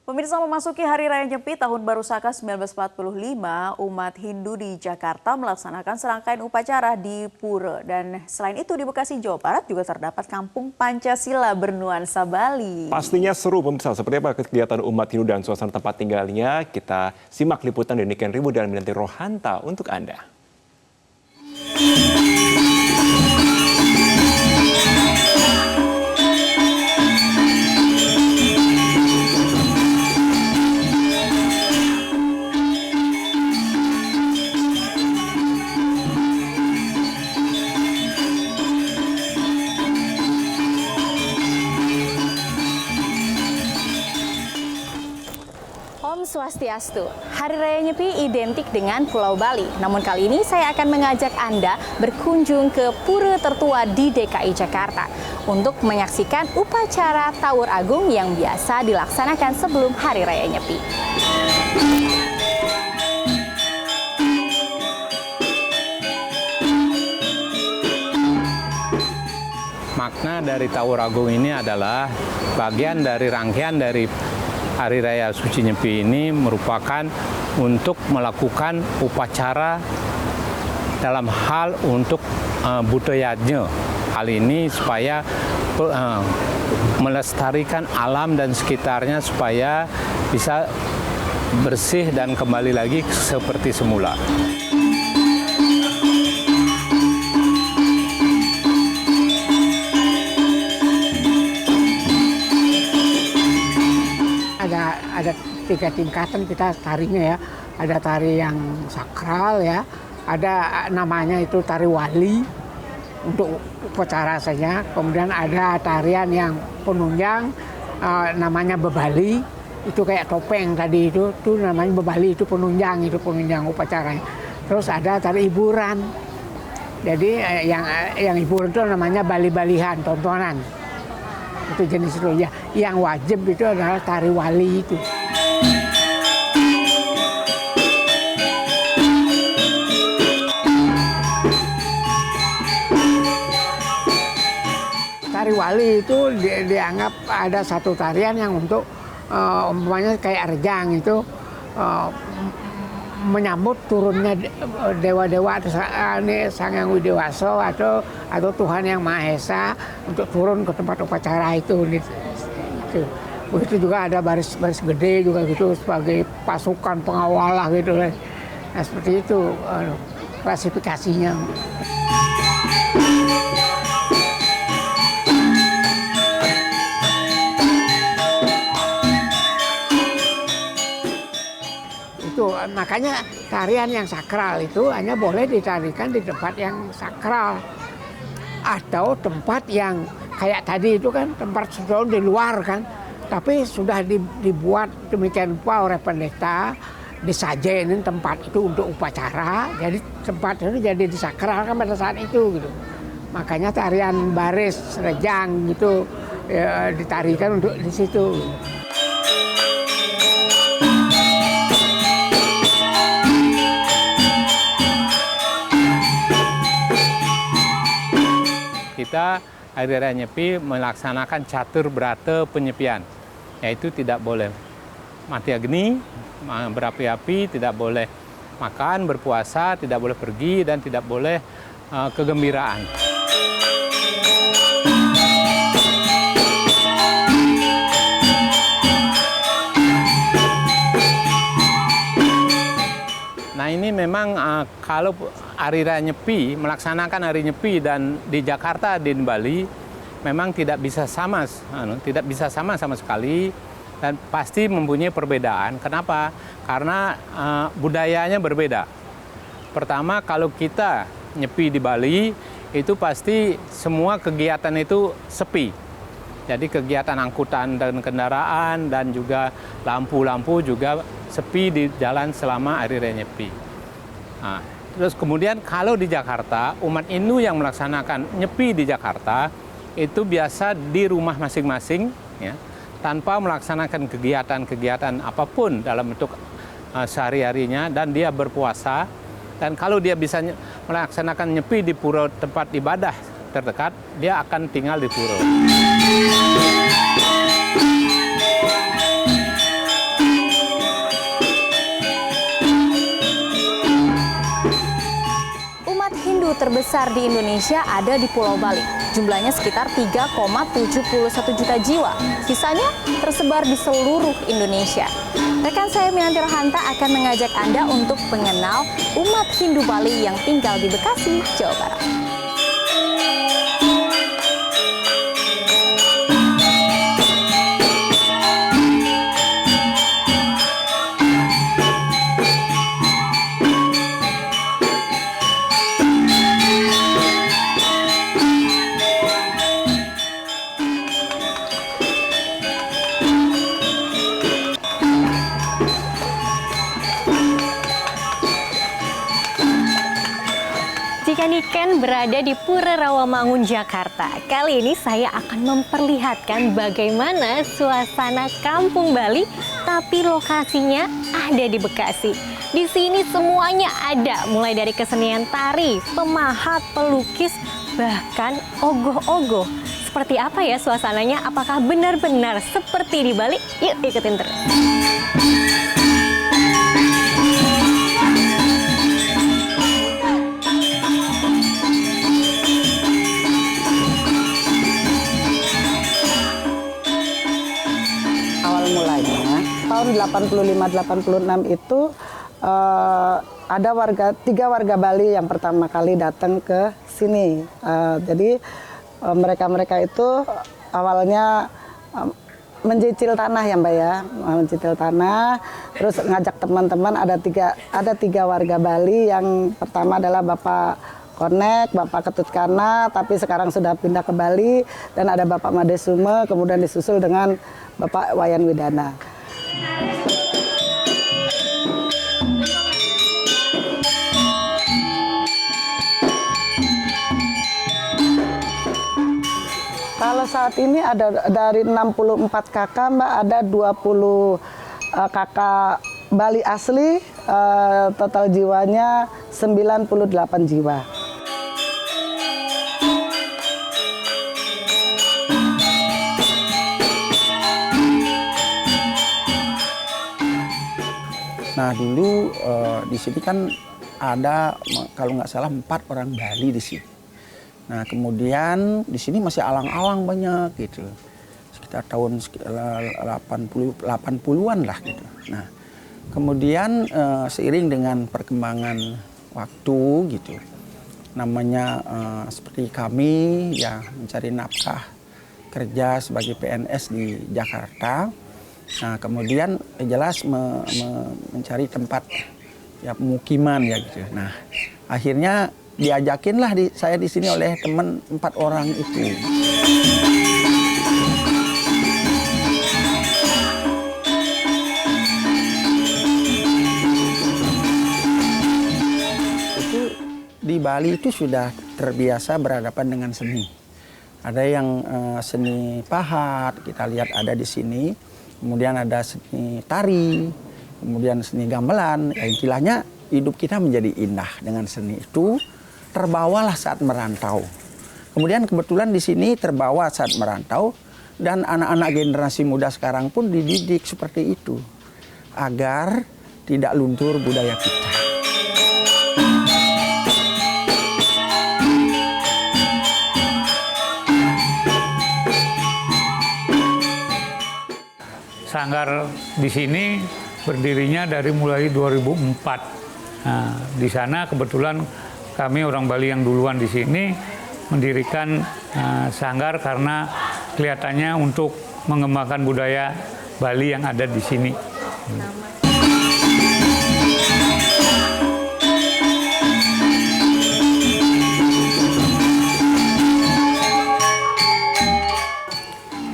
Pemirsa, memasuki Hari Raya Nyepi Tahun Baru Saka 1945, umat Hindu di Jakarta melaksanakan serangkaian upacara di pura. Dan selain itu di Bekasi, Jawa Barat juga terdapat kampung Pancasila bernuansa Bali. Pastinya seru pemirsa, seperti apa kegiatan umat Hindu dan suasana tempat tinggalnya. Kita simak liputan dari Niken Ribu dan Minanti Rohanta untuk Anda. Om Swastiastu, Hari Raya Nyepi identik dengan Pulau Bali. Namun kali ini saya akan mengajak Anda berkunjung ke pura tertua di DKI Jakarta untuk menyaksikan upacara Tawur Agung yang biasa dilaksanakan sebelum Hari Raya Nyepi. Makna dari Tawur Agung ini adalah bagian dari rangkaian dari Hari Raya Suci Nyepi ini merupakan untuk melakukan upacara dalam hal untuk budayanya. Hal ini supaya melestarikan alam dan sekitarnya supaya bisa bersih dan kembali lagi seperti semula. Ada 3 tingkatan kita tarinya ya. Ada tari yang sakral ya, ada namanya itu tari wali untuk upacara saja. Kemudian ada tarian yang penunjang namanya bebali, itu kayak topeng tadi itu namanya bebali, itu penunjang upacaranya. Terus ada tari hiburan. Jadi yang hiburan itu namanya bali-balihan, tontonan. Itu jenis itu ya. Yang wajib itu adalah tari wali itu. Tari wali itu dianggap ada satu tarian yang untuk umpamanya kayak rejang itu menyambut turunnya dewa-dewa Sang Hyang Widiwaso atau Tuhan Yang Maha Esa untuk turun ke tempat upacara itu. Begitu juga ada baris gede juga gitu sebagai pasukan pengawal lah gitu. Nah, seperti itu klasifikasinya. Makanya tarian yang sakral itu hanya boleh ditarikan di tempat yang sakral atau tempat yang kayak tadi itu kan tempat sudah di luar kan, tapi sudah dibuat demikian rupa oleh pendeta, disajenin tempat itu untuk upacara, jadi tempat itu jadi disakralkan pada saat itu gitu. Makanya tarian baris rejang gitu ya, ditarikan untuk di situ. Kita Hari Raya Nyepi melaksanakan catur berata penyepian, yaitu tidak boleh mati agni, berapi-api, tidak boleh makan, berpuasa, tidak boleh pergi, dan tidak boleh kegembiraan. Nah ini memang kalau Hari Raya Nyepi, melaksanakan Hari Nyepi dan di Jakarta, di Bali, memang tidak bisa sama sama sekali dan pasti mempunyai perbedaan. Kenapa? Karena budayanya berbeda. Pertama, kalau kita nyepi di Bali, itu pasti semua kegiatan itu sepi. Jadi kegiatan angkutan dan kendaraan dan juga lampu-lampu juga sepi di jalan selama Hari Raya Nyepi. Nah, terus kemudian kalau di Jakarta, umat Hindu yang melaksanakan Nyepi di Jakarta itu biasa di rumah masing-masing, ya, tanpa melaksanakan kegiatan-kegiatan apapun dalam bentuk sehari-harinya, dan dia berpuasa. Dan kalau dia bisa melaksanakan Nyepi di pura tempat ibadah terdekat, dia akan tinggal di pura. terbesar di Indonesia ada di Pulau Bali. Jumlahnya sekitar 3,71 juta jiwa. Sisanya tersebar di seluruh Indonesia. Rekan saya Minanti Rohanta akan mengajak Anda untuk mengenal umat Hindu Bali yang tinggal di Bekasi, Jawa Barat. Jika Niken berada di Pura Rawamangun, Jakarta, kali ini saya akan memperlihatkan bagaimana suasana kampung Bali, tapi lokasinya ada di Bekasi. Di sini semuanya ada, mulai dari kesenian tari, pemahat, pelukis, bahkan ogoh-ogoh. Seperti apa ya suasananya? Apakah benar-benar seperti di Bali? Yuk ikutin terus. Tahun 85-86 itu ada tiga warga Bali yang pertama kali datang ke sini. Jadi mereka itu awalnya mencicil tanah ya Mbak ya, mencicil tanah. Terus ngajak teman-teman, ada tiga warga Bali. Yang pertama adalah Bapak Konek, Bapak Ketutkana, tapi sekarang sudah pindah ke Bali. Dan ada Bapak Madesume, kemudian disusul dengan Bapak Wayan Widana. Kalau saat ini ada dari 64 kakak Mbak, ada 20 kakak Bali asli, total jiwanya 98 jiwa. Nah dulu di sini kan ada kalau nggak salah 4 orang Bali di sini. Nah kemudian di sini masih alang-alang banyak gitu, sekitar tahun 80-an lah gitu. Nah kemudian seiring dengan perkembangan waktu gitu, namanya seperti kami ya mencari nafkah kerja sebagai PNS di Jakarta. Nah kemudian jelas mencari tempat ya pemukiman ya gitu. Nah akhirnya diajakinlah saya di sini oleh teman 4 orang itu. Itu di Bali itu sudah terbiasa berhadapan dengan seni. Ada yang seni pahat, kita lihat ada di sini. Kemudian ada seni tari, kemudian seni gamelan. Ya, istilahnya hidup kita menjadi indah dengan seni itu. Terbawalah saat merantau. Kemudian kebetulan di sini terbawa saat merantau. Dan anak-anak generasi muda sekarang pun dididik seperti itu. Agar tidak luntur budaya kita. Sanggar di sini berdirinya dari mulai 2004. Nah, di sana kebetulan kami orang Bali yang duluan di sini mendirikan sanggar karena kelihatannya untuk mengembangkan budaya Bali yang ada di sini.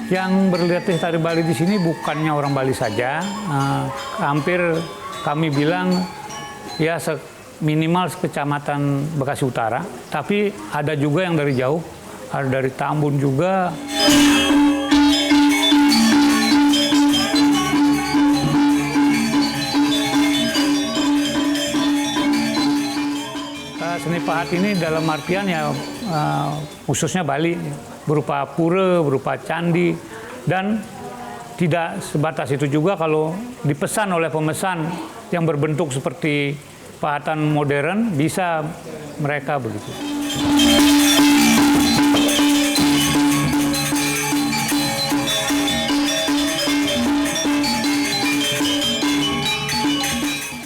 Yang berlatih tari Bali di sini bukannya orang Bali saja, hampir kami bilang ya minimal kecamatan Bekasi Utara, tapi ada juga yang dari jauh, ada dari Tambun juga. Seni pahat ini dalam artian ya khususnya Bali, berupa pura, berupa candi, dan tidak sebatas itu juga kalau dipesan oleh pemesan yang berbentuk seperti pahatan modern, bisa mereka begitu.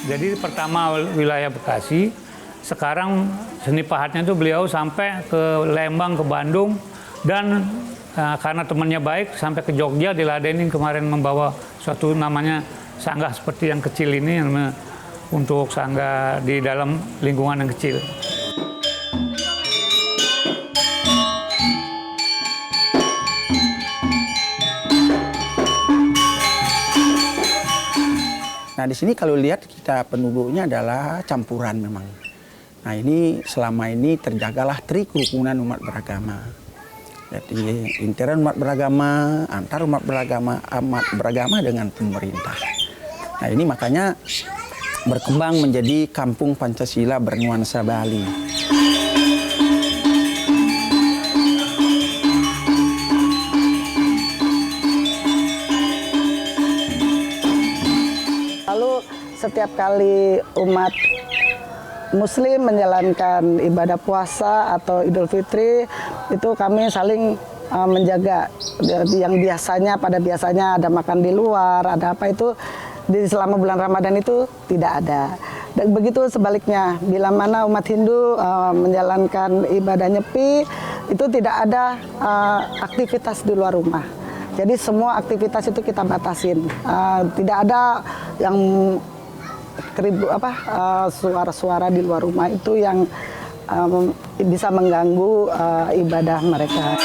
Jadi pertama wilayah Bekasi, sekarang seni pahatnya itu beliau sampai ke Lembang, ke Bandung, dan karena temannya baik sampai ke Jogja, diladenin kemarin membawa suatu namanya sanggah seperti yang kecil ini untuk sanggah di dalam lingkungan yang kecil. Nah, di sini kalau lihat kita penduduknya adalah campuran memang. Nah, ini selama ini terjagalah kerukunan umat beragama. Jadi intern umat beragama, antar umat beragama dengan pemerintah. Nah, ini makanya berkembang menjadi kampung Pancasila bernuansa Bali. Setiap kali umat Muslim menjalankan ibadah puasa atau Idul Fitri, itu kami saling menjaga. Yang pada biasanya ada makan di luar, ada apa itu, selama bulan Ramadan itu tidak ada. Dan begitu sebaliknya, bila mana umat Hindu menjalankan ibadah Nyepi, itu tidak ada aktivitas di luar rumah. Jadi semua aktivitas itu kita batasin. Tidak ada yang suara-suara di luar rumah itu yang bisa mengganggu ibadah mereka.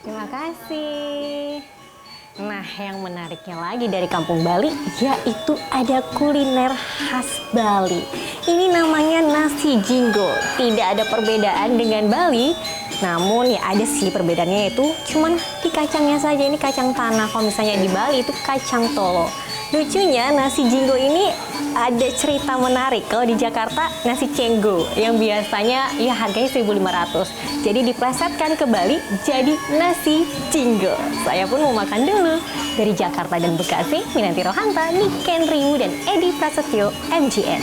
Terima kasih. Nah, yang menariknya lagi dari Kampung Bali, yaitu ada kuliner khas Bali. Ini namanya nasi jinggo. Tidak ada perbedaan dengan Bali, namun ya ada sih perbedaannya, yaitu cuman di kacangnya saja. Ini kacang tanah, kalau misalnya di Bali itu kacang tolo. Lucunya nasi jinggo ini ada cerita menarik. Kalau di Jakarta nasi cenggo yang biasanya ya harganya 1.500. Jadi diplesetkan ke Bali jadi nasi jinggo. Saya pun mau makan dulu. Dari Jakarta dan Bekasi, Minanti Rohanta, Niken Riwu dan Edi Prasetyo, MGN.